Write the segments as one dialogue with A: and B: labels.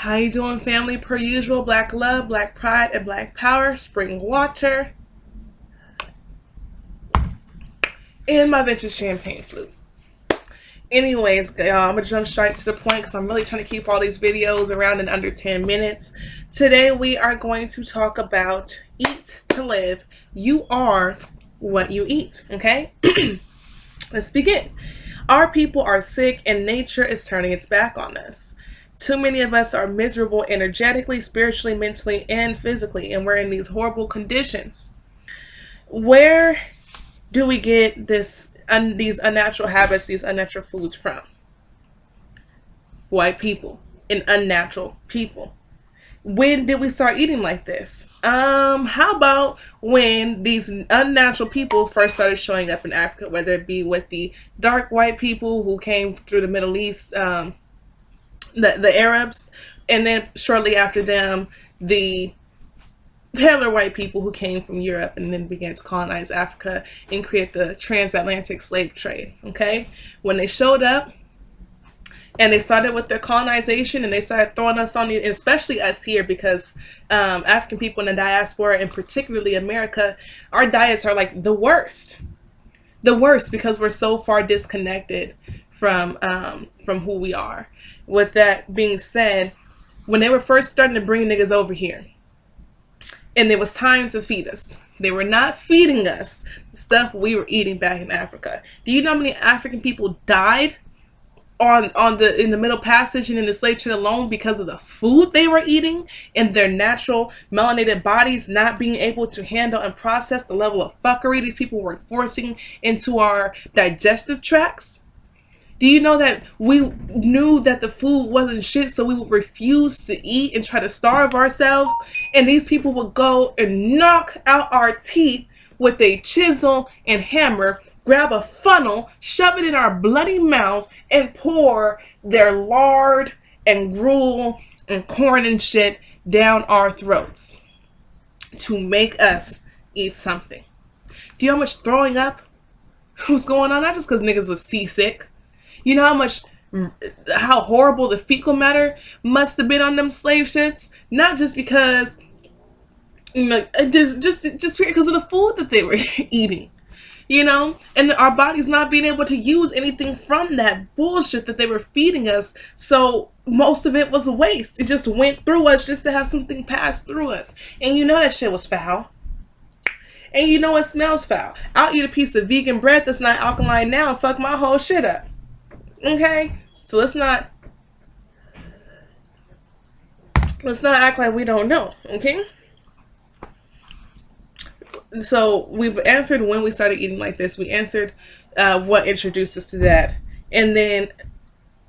A: How you doing, family? Per usual, black love, black pride, and black power. Spring water. And my vintage champagne flute. Anyways, y'all, I'm going to jump straight to the point because I'm really trying to keep all these videos around in under 10 minutes. Today, we are going to talk about eat to live. You are what you eat, okay? Let's begin. Our people are sick and nature is turning its back on us. Too many of us are miserable energetically, spiritually, mentally, and physically, and we're in these horrible conditions. Where do we get these unnatural habits, these unnatural foods from? White people and unnatural people. When did we start eating like this? How about when these unnatural people first started showing up in Africa, whether it be with the dark white people who came through the Middle East, the Arabs, and then shortly after them, the paler white people who came from Europe and then began to colonize Africa and create the transatlantic slave trade, okay? When they showed up and they started with their colonization and they started throwing us on the, especially us here, because African people in the diaspora and particularly America, our diets are like the worst because we're so far disconnected from who we are. With that being said, when they were first starting to bring niggas over here and it was time to feed us, they were not feeding us the stuff we were eating back in Africa. Do you know how many African people died in the Middle Passage and in the slave trade alone because of the food they were eating and their natural melanated bodies not being able to handle and process the level of fuckery these people were forcing into our digestive tracts? Do you know that we knew that the food wasn't shit, so we would refuse to eat and try to starve ourselves? And these people would go and knock out our teeth with a chisel and hammer, grab a funnel, shove it in our bloody mouths, and pour their lard and gruel and corn and shit down our throats to make us eat something. Do you know how much throwing up was going on? Not just because niggas was seasick. You know how horrible the fecal matter must have been on them slave ships? Not just because, you know, just because of the food that they were eating, you know? And our bodies not being able to use anything from that bullshit that they were feeding us. So most of it was a waste. It just went through us just to have something pass through us. And you know that shit was foul. And you know it smells foul. I'll eat a piece of vegan bread that's not alkaline now and fuck my whole shit up. Okay, so let's not act like we don't know, okay? So we've answered when we started eating like this. We answered what introduced us to that. And then,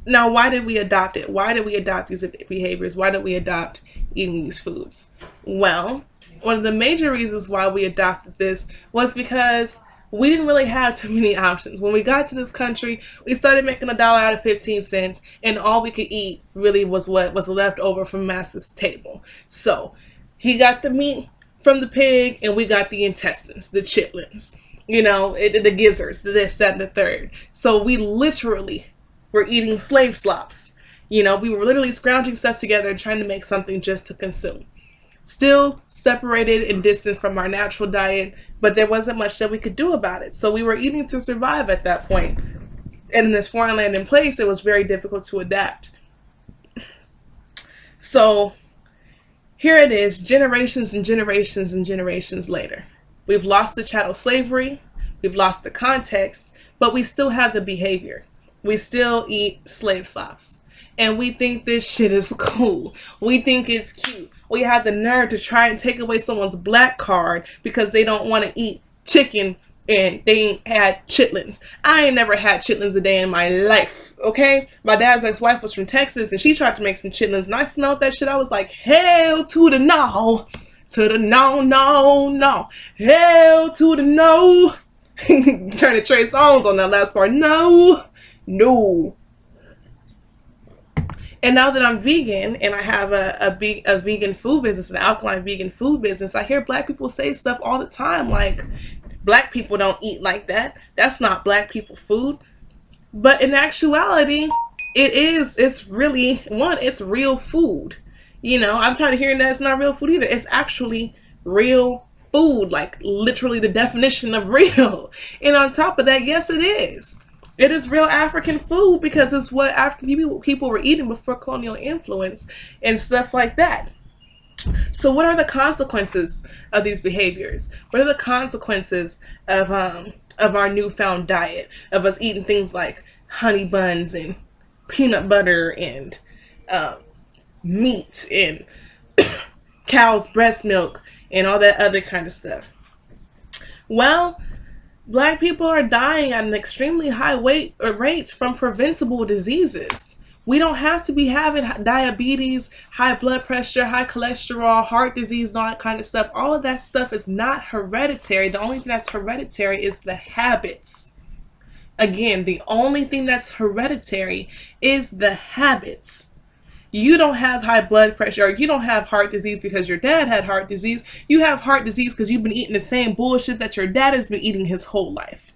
A: now why did we adopt it? Why did we adopt these behaviors? Why did we adopt eating these foods? Well, one of the major reasons why we adopted this was because we didn't really have too many options. When we got to this country, we started making $1 out of 15 cents, and all we could eat really was what was left over from Master's table. So he got the meat from the pig, and we got the intestines, the chitlins, you know, the gizzards, this, that, and the third. So we literally were eating slave slops. You know, we were literally scrounging stuff together and trying to make something just to consume. Still separated and distant from our natural diet, but there wasn't much that we could do about it. So we were eating to survive at that point. And in this foreign land in place, it was very difficult to adapt. So here it is, generations and generations and generations later. We've lost the chattel slavery, we've lost the context, but we still have the behavior. We still eat slave slops. And we think this shit is cool. We think it's cute. We have the nerve to try and take away someone's black card because they don't want to eat chicken and they ain't had chitlins. I ain't never had chitlins a day in my life, okay? My dad's ex-wife was from Texas and she tried to make some chitlins and I smelled that shit. I was like, hell to the no. To the no, no, no. Hell to the no. Trying to Trey Songz on that last part. No, no. And now that I'm vegan and I have a vegan food business, an alkaline vegan food business, I hear black people say stuff all the time like, black people don't eat like that. That's not black people food. But in actuality, it's really, one, it's real food. You know, I'm tired of hearing that it's not real food either. It's actually real food, like literally the definition of real. And on top of that, yes, it is. It is real African food because it's what African people were eating before colonial influence and stuff like that. So what are the consequences of these behaviors? What are the consequences of our newfound diet, of us eating things like honey buns and peanut butter and meat and cow's breast milk and all that other kind of stuff? Well, Black people are dying at an extremely high rates from preventable diseases. We don't have to be having diabetes, high blood pressure, high cholesterol, heart disease, and all that kind of stuff. All of that stuff is not hereditary. The only thing that's hereditary is the habits. Again, the only thing that's hereditary is the habits. You don't have high blood pressure, or you don't have heart disease because your dad had heart disease. You have heart disease because you've been eating the same bullshit that your dad has been eating his whole life.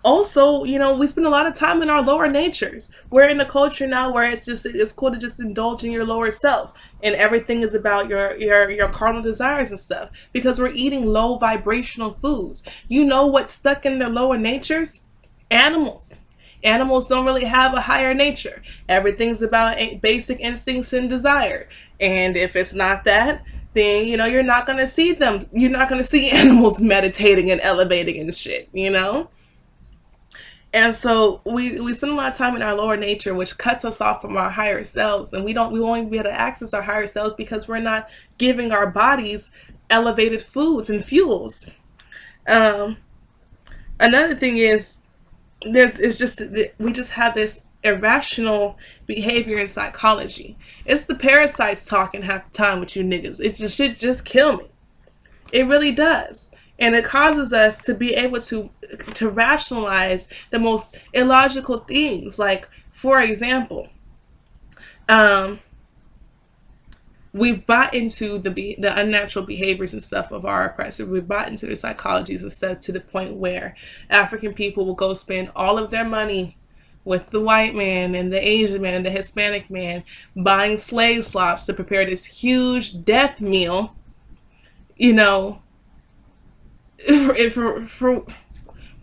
A: Also, you know, we spend a lot of time in our lower natures. We're in a culture now where it's cool to just indulge in your lower self, and everything is about your carnal desires and stuff, because we're eating low vibrational foods. You know what's stuck in their lower natures? Animals. Animals don't really have a higher nature. Everything's about basic instincts and desire. And if it's not that, then, you know, you're not going to see them. You're not going to see animals meditating and elevating and shit, you know? And so we spend a lot of time in our lower nature, which cuts us off from our higher selves. And we won't even be able to access our higher selves because we're not giving our bodies elevated foods and fuels. Another thing is, we just have this irrational behavior in psychology. It's the parasites talking half the time with you niggas. It just should just kill me. It really does. And it causes us to be able to rationalize the most illogical things. Like, for example, we've bought into the unnatural behaviors and stuff of our oppressor. We've bought into their psychologies and stuff to the point where African people will go spend all of their money with the white man and the Asian man and the Hispanic man buying slave slops to prepare this huge death meal, you know, for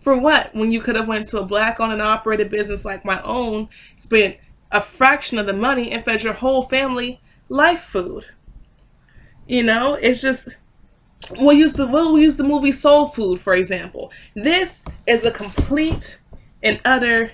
A: what? When you could have went to a Black-owned and operated business like my own, spent a fraction of the money, and fed your whole family life food. You know, it's just, we'll use the movie Soul Food, for example. This is a complete and utter,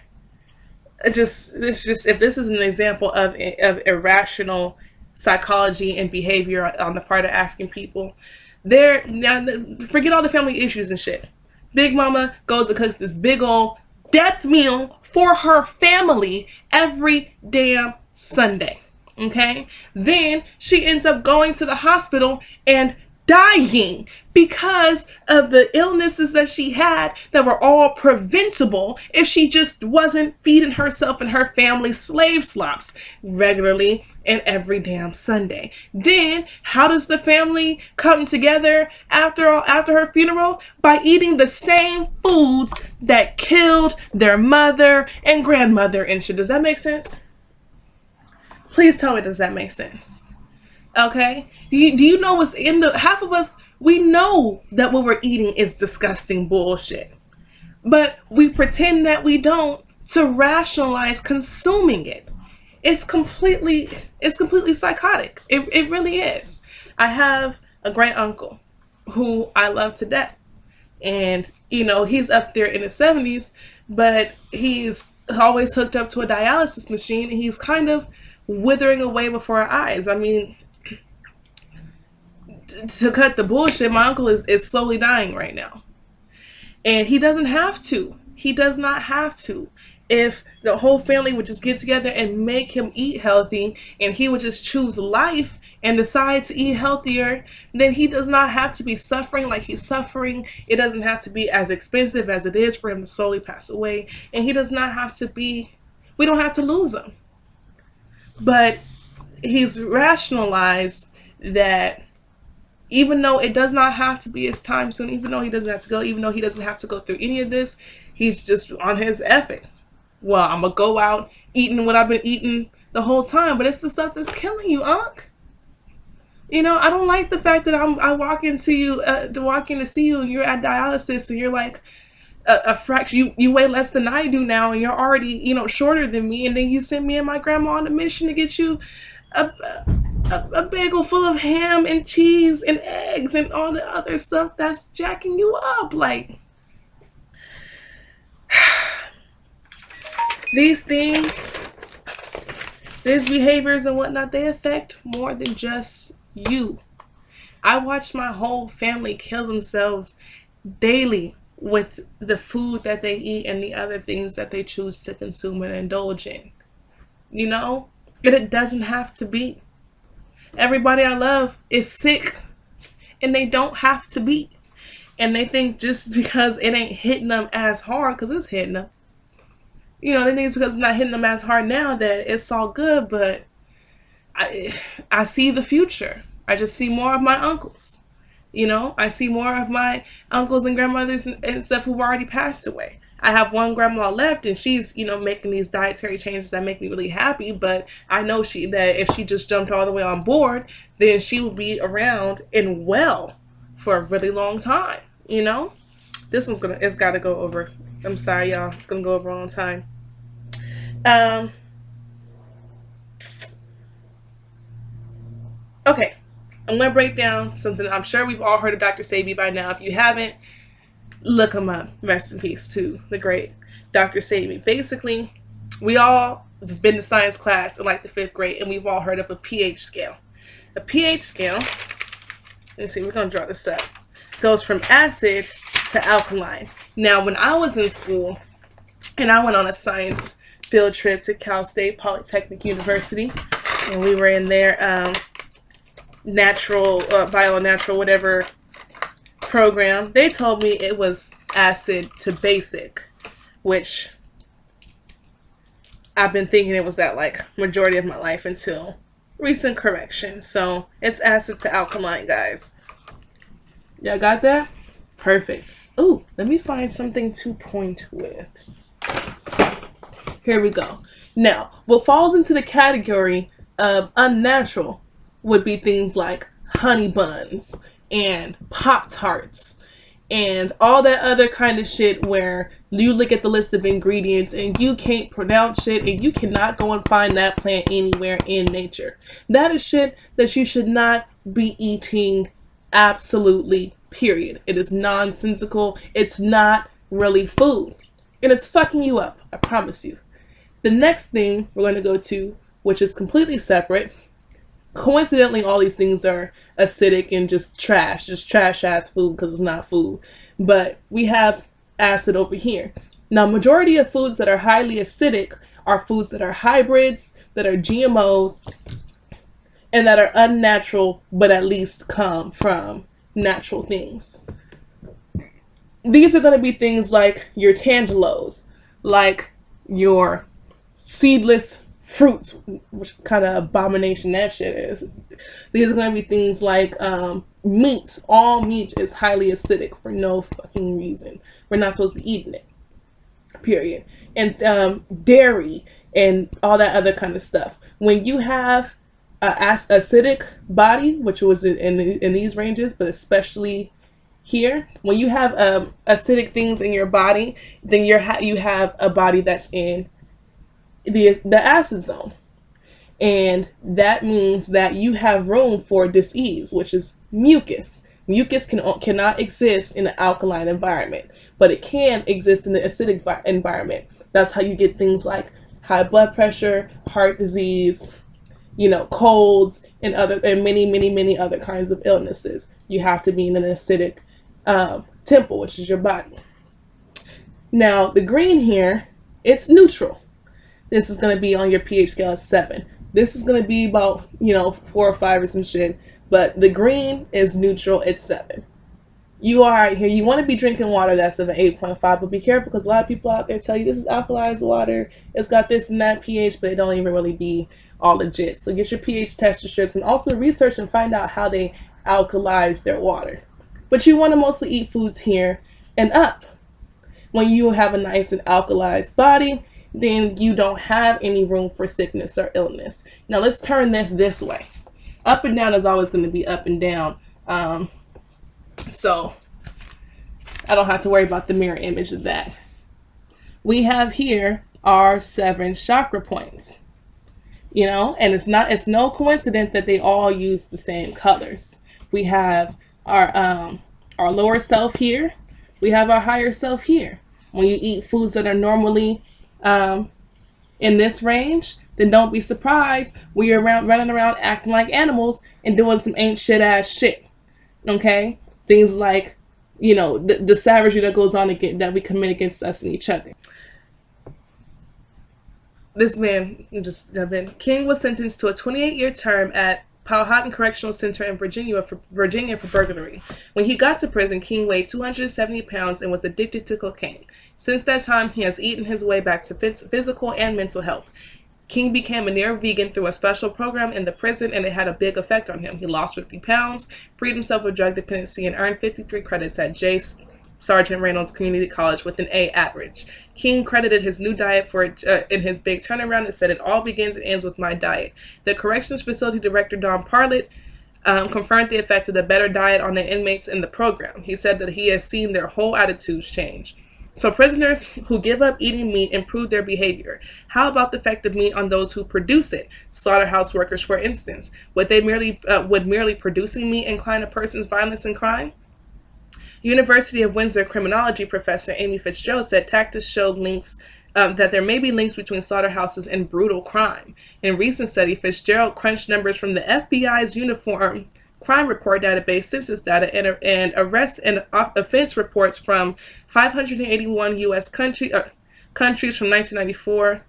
A: if this is an example of irrational psychology and behavior on the part of African people. Forget all the family issues and shit. Big Mama goes and cooks this big old death meal for her family every damn Sunday. Okay? Then she ends up going to the hospital and dying because of the illnesses that she had that were all preventable if she just wasn't feeding herself and her family slave slops regularly and every damn Sunday. Then how does the family come together after her funeral? By eating the same foods that killed their mother and grandmother and shit. Does that make sense? Please tell me, does that make sense? Okay? Do you know what's in half of us, we know that what we're eating is disgusting bullshit. But we pretend that we don't to rationalize consuming it. It's completely psychotic. It really is. I have a great uncle who I love to death. And, you know, he's up there in his 70s, but he's always hooked up to a dialysis machine, and he's kind of withering away before our eyes. I mean, to cut the bullshit, my uncle is slowly dying right now. And he doesn't have to. He does not have to. If the whole family would just get together and make him eat healthy, and he would just choose life and decide to eat healthier, then he does not have to be suffering like he's suffering. It doesn't have to be as expensive as it is for him to slowly pass away. And he does not have to be, we don't have to lose him. But he's rationalized that even though it does not have to be his time soon, even though he doesn't have to go, even though he doesn't have to go through any of this, he's just on his effort. Well, I'm going to go out eating what I've been eating the whole time, but it's the stuff that's killing you, Unc. You know, I don't like the fact that I walk into you to walk in to see you and you're at dialysis and you're like a fraction. You weigh less than I do now and you're already, you know, shorter than me, and then you send me and my grandma on a mission to get you a, a bagel full of ham and cheese and eggs and all the other stuff that's jacking you up. Like, these things, these behaviors and whatnot, they affect more than just you. I watch my whole family kill themselves daily with the food that they eat and the other things that they choose to consume and indulge in. You know? And it doesn't have to be. Everybody I love is sick, and they don't have to be. And they think just because it ain't hitting them as hard, because it's hitting them. You know, they think it's because it's not hitting them as hard now that it's all good, but I see the future. I just see more of my uncles. You know, I see more of my uncles and grandmothers and stuff who've already passed away. I have one grandma left, and she's, you know, making these dietary changes that make me really happy, but I know that if she just jumped all the way on board, then she would be around and well for a really long time, you know? This one's it's gotta go over. I'm sorry, y'all. It's gonna go over a long time. Okay. I'm going to break down something. I'm sure we've all heard of Dr. Sebi by now. If you haven't, look him up. Rest in peace to the great Dr. Sebi. Basically, we all have been to science class in like the 5th grade, and we've all heard of a pH scale. A pH scale, let's see, we're going to draw this up, goes from acid to alkaline. Now, when I was in school, and I went on a science field trip to Cal State Polytechnic University, and we were in their natural, bio-natural, whatever program, they told me it was acid to basic, which I've been thinking it was that like majority of my life until recent correction. So it's acid to alkaline, guys. Y'all got that? Perfect. Ooh, let me find something to point with. Here we go. Now, what falls into the category of unnatural would be things like honey buns and Pop-Tarts and all that other kind of shit where you look at the list of ingredients and you can't pronounce shit and you cannot go and find that plant anywhere in nature. That is shit that you should not be eating, absolutely, period. It is nonsensical. It's not really food. And it's fucking you up, I promise you. The next thing we're going to go to, which is completely separate. Coincidentally, all these things are acidic and just trash ass food because it's not food. But we have acid over here. Now, majority of foods that are highly acidic are foods that are hybrids, that are GMOs, and that are unnatural, but at least come from natural things. These are going to be things like your tangelos, like your seedless fruits, which kind of abomination that shit is. These are going to be things like meat. All meat is highly acidic for no fucking reason. We're not supposed to be eating it, period. And dairy and all that other kind of stuff. When you have an acidic body, which was in these ranges, but especially here, when you have acidic things in your body, then you have a body that's in the acid zone, and that means that you have room for disease, which is mucus. Mucus cannot exist in an alkaline environment, but it can exist in the acidic environment. That's how you get things like high blood pressure, heart disease, you know, colds, and many other kinds of illnesses. You have to be in an acidic temple, which is your body. Now, the green here, it's neutral. This is going to be on your pH scale of 7. This is going to be about, 4 or 5 or some shit. But the green is neutral. It's 7. You are right here. You want to be drinking water that's of an 8.5, but be careful because a lot of people out there tell you this is alkalized water. It's got this and that pH, but it don't even really be all legit. So get your pH tester strips and also research and find out how they alkalize their water. But you want to mostly eat foods here and up. When you have a nice and alkalized body, then you don't have any room for sickness or illness. Now let's turn this way. Up and down is always going to be up and down. So I don't have to worry about the mirror image of that. We have here our 7 chakra points. You know, and it's no coincidence that they all use the same colors. We have our lower self here. We have our higher self here. When you eat foods that are normally in this range, then don't be surprised when you're running around acting like animals and doing some ain't shit ass shit. Okay? Things like, you know, the savagery that goes on that we commit against us and each other. This man, King was sentenced to a 28-year term at Powhatan Correctional Center in Virginia for burglary. When he got to prison, King weighed 270 pounds and was addicted to cocaine. Since that time, he has eaten his way back to physical and mental health. King became a near vegan through a special program in the prison, and it had a big effect on him. He lost 50 pounds, freed himself of drug dependency, and earned 53 credits at J. Sergeant Reynolds Community College with an A average. King credited his new diet for it in his big turnaround and said, "It all begins and ends with my diet." The corrections facility director, Don Parlett, confirmed the effect of the better diet on the inmates in the program. He said that he has seen their whole attitudes change. So prisoners who give up eating meat improve their behavior. How about the effect of meat on those who produce it? Slaughterhouse workers, for instance. Would merely producing meat incline a person's violence and crime? University of Windsor criminology professor Amy Fitzgerald said tactics showed links that there may be links between slaughterhouses and brutal crime. In a recent study, Fitzgerald crunched numbers from the FBI's Uniform Crime Report database, census data, and arrest and offense reports from 581 U.S. countries from 1994.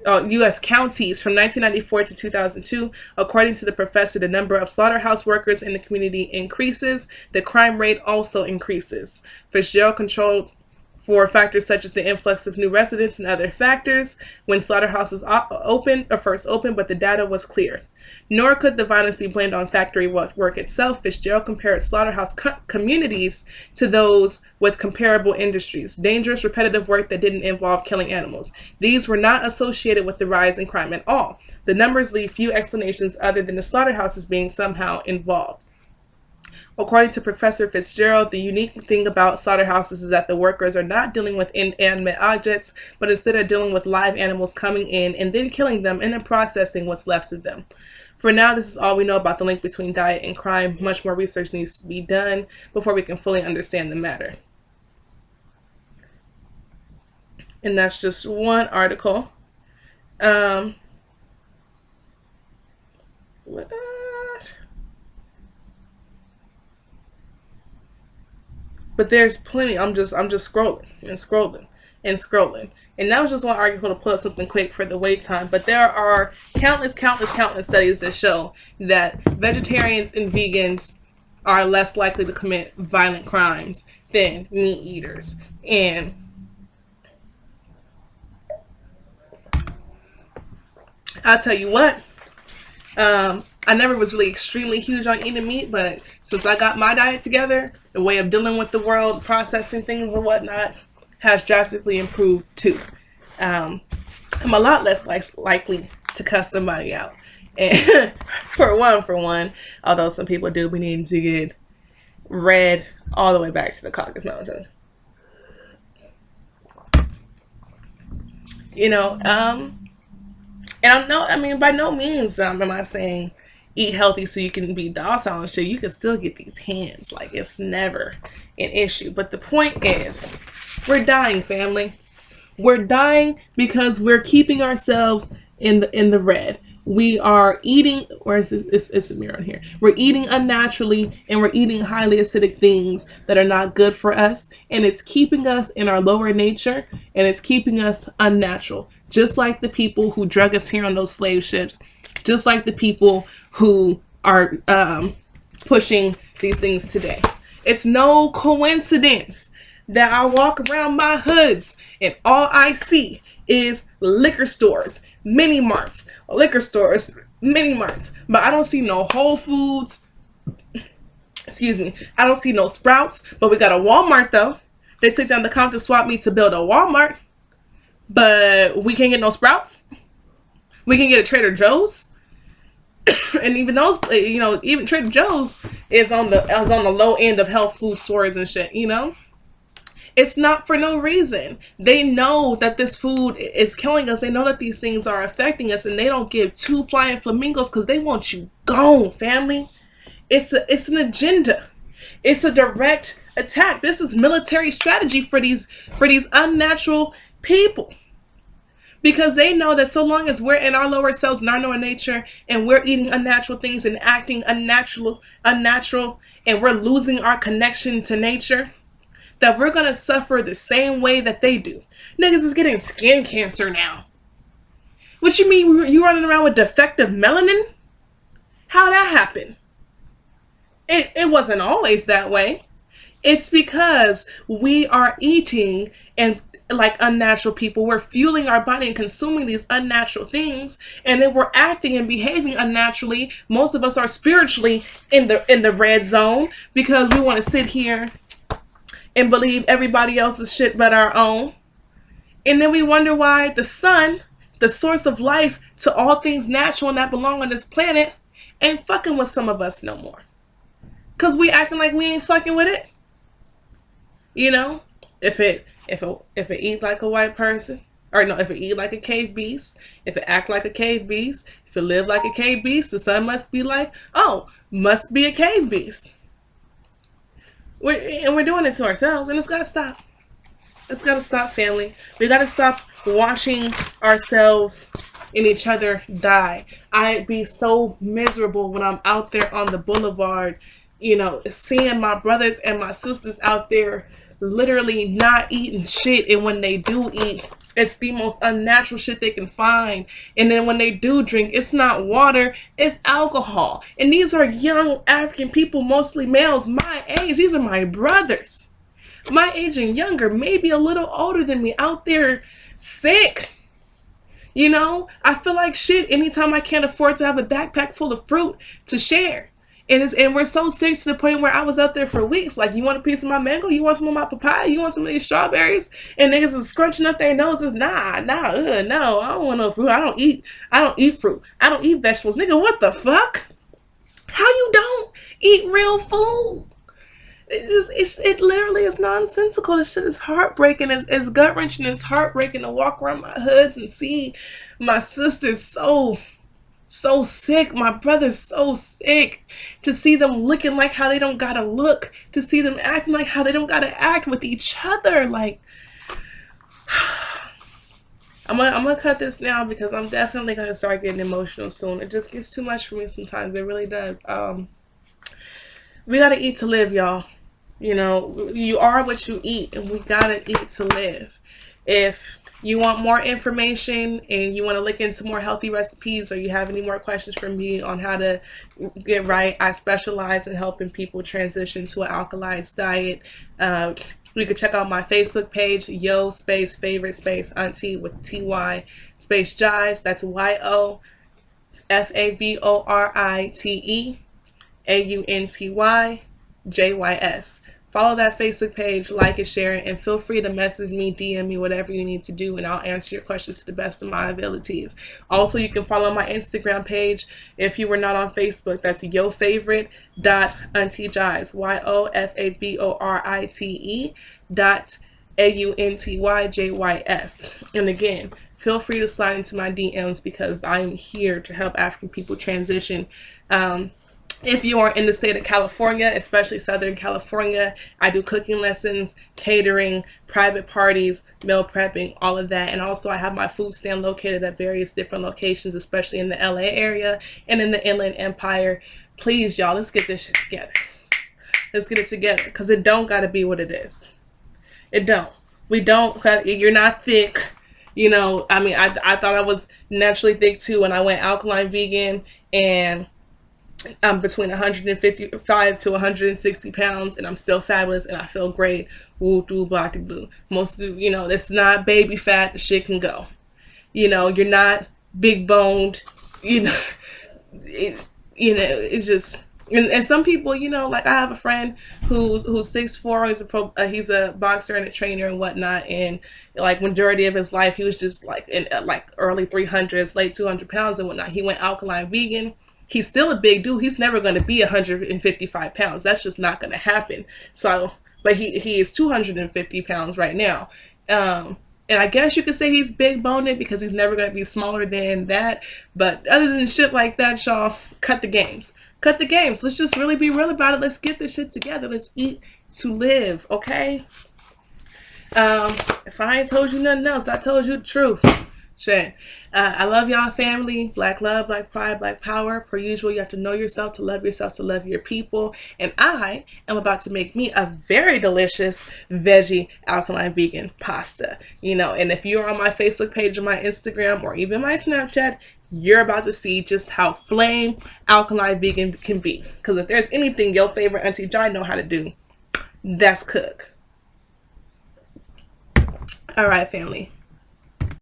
A: U.S. counties from 1994 to 2002. According to the professor, the number of slaughterhouse workers in the community increases. The crime rate also increases. Fitzgerald controlled for factors such as the influx of new residents and other factors when slaughterhouses first opened, but the data was clear. Nor could the violence be blamed on factory work itself. Fitzgerald compared slaughterhouse communities to those with comparable industries, dangerous, repetitive work that didn't involve killing animals. These were not associated with the rise in crime at all. The numbers leave few explanations other than the slaughterhouses being somehow involved. According to Professor Fitzgerald, the unique thing about slaughterhouses is that the workers are not dealing with inanimate objects, but instead are dealing with live animals coming in and then killing them and then processing what's left of them. For now, this is all we know about the link between diet and crime. Much more research needs to be done before we can fully understand the matter. And that's just one article. But there's plenty. I'm just scrolling and scrolling and scrolling. And that was just one article to pull up something quick for the wait time. But there are countless studies that show that vegetarians and vegans are less likely to commit violent crimes than meat eaters. And I'll tell you what, I never was really extremely huge on eating meat, but since I got my diet together, the way of dealing with the world, processing things and whatnot, has drastically improved too. I'm a lot less likely to cuss somebody out. And for one, although some people do be needing to get red all the way back to the Caucasus Mountains. You know, and by no means am I saying eat healthy so you can be docile and shit. You can still get these hands. Like, it's never an issue. But the point is, we're dying, family. We're dying because we're keeping ourselves in the red. We are eating, or it's a mirror on here. We're eating unnaturally, and we're eating highly acidic things that are not good for us. And it's keeping us in our lower nature, and it's keeping us unnatural. Just like the people who drug us here on those slave ships. Just like the people who are pushing these things today. It's no coincidence that I walk around my hoods and all I see is liquor stores, mini marts, liquor stores, mini marts. But I don't see no Whole Foods. Excuse me. I don't see no Sprouts. But we got a Walmart though. They took down the Compton swap meet to build a Walmart. but we can't get no Sprouts. We can get a Trader Joe's. And even those, even Trader Joe's is on the low end of health food stores and shit. It's not for no reason. They know that this food is killing us. They know that these things are affecting us, and they don't give two flying flamingos because they want you gone, family. It's an agenda. It's a direct attack. This is military strategy for these unnatural people. Because they know that so long as we're in our lower selves and our lower nature, and we're eating unnatural things and acting unnatural, and we're losing our connection to nature, that we're going to suffer the same way that they do. Niggas is getting skin cancer now. What you mean you running around with defective melanin? How'd that happen? It wasn't always that way. It's because we are eating and like unnatural people. We're fueling our body and consuming these unnatural things, and then we're acting and behaving unnaturally. Most of us are spiritually in the red zone because we want to sit here and believe everybody else's shit but our own. And then we wonder why the sun, the source of life to all things natural and that belong on this planet, ain't fucking with some of us no more. Cause we acting like we ain't fucking with it. If it eat like a white person, or no, if it eat like a cave beast, if it act like a cave beast, if it live like a cave beast, the sun must be like, oh, must be a cave beast. We're doing it to ourselves, and it's gotta stop. It's gotta stop, family. We gotta stop watching ourselves and each other die. I'd be so miserable when I'm out there on the boulevard, seeing my brothers and my sisters out there literally not eating shit, and when they do eat, it's the most unnatural shit they can find. And then when they do drink, it's not water, it's alcohol. And these are young African people, mostly males my age. These are my brothers, my age and younger, maybe a little older than me, out there sick. I feel like shit anytime I can't afford to have a backpack full of fruit to share. And we're so sick to the point where I was out there for weeks. Like, you want a piece of my mango? You want some of my papaya? You want some of these strawberries? And niggas is scrunching up their noses. No, I don't want no fruit. I don't eat fruit. I don't eat vegetables. Nigga, what the fuck? How you don't eat real food? It literally is nonsensical. This shit is heartbreaking. It's gut wrenching. It's heartbreaking to walk around my hoods and see my sisters so sick, my brother's so sick, to see them looking like how they don't gotta look, to see them acting like how they don't gotta act with each other. Like, I'm gonna cut this now because I'm definitely gonna start getting emotional soon. It just gets too much for me sometimes. It really does. We gotta eat to live, y'all. You are what you eat, and we gotta eat to live. If you want more information and you want to look into more healthy recipes, or you have any more questions for me on how to get right, I specialize in helping people transition to an alkalized diet. You can check out my Facebook page, yo space favorite space auntie with TY space Jize. That's YOFAVORITE AUNTYJYS. Follow that Facebook page, like it, share it, and feel free to message me, DM me, whatever you need to do, and I'll answer your questions to the best of my abilities. Also, you can follow my Instagram page if you were not on Facebook. That's yofavorite.auntyjize, YOFAVORITE.AUNTYJYS. And again, feel free to slide into my DMs because I am here to help African people transition. If you are in the state of California, especially Southern California, I do cooking lessons, catering, private parties, meal prepping, all of that. And also I have my food stand located at various different locations, especially in the LA area and in the Inland Empire. Please, y'all, let's get this shit together. Let's get it together, because it don't got to be what it is. It don't. We don't. You're not thick. I thought I was naturally thick too when I went alkaline vegan, and I'm between 155 to 160 pounds, and I'm still fabulous, and I feel great. Woo doo blah doo blue. Most of it's not baby fat. The shit can go. You're not big boned. It's just And some people, you know, like I have a friend who's 6'4", he's a boxer and a trainer and whatnot, and like majority of his life he was just like in like early 300s, late 200 pounds and whatnot. He went alkaline vegan. He's still a big dude. He's never going to be 155 pounds. That's just not going to happen. So, but he is 250 pounds right now. And I guess you could say he's big boned because he's never going to be smaller than that. But other than shit like that, y'all, cut the games. Cut the games. Let's just really be real about it. Let's get this shit together. Let's eat to live, okay? If I ain't told you nothing else, I told you the truth. Shit. I love y'all, family. Black love, black pride, black power. Per usual, you have to know yourself, to love your people. And I am about to make me a very delicious veggie alkaline vegan pasta. You know, and if you're on my Facebook page or my Instagram or even my Snapchat, you're about to see just how flame alkaline vegan can be. Because if there's anything your favorite Auntie Jai know how to do, that's cook. All right, family.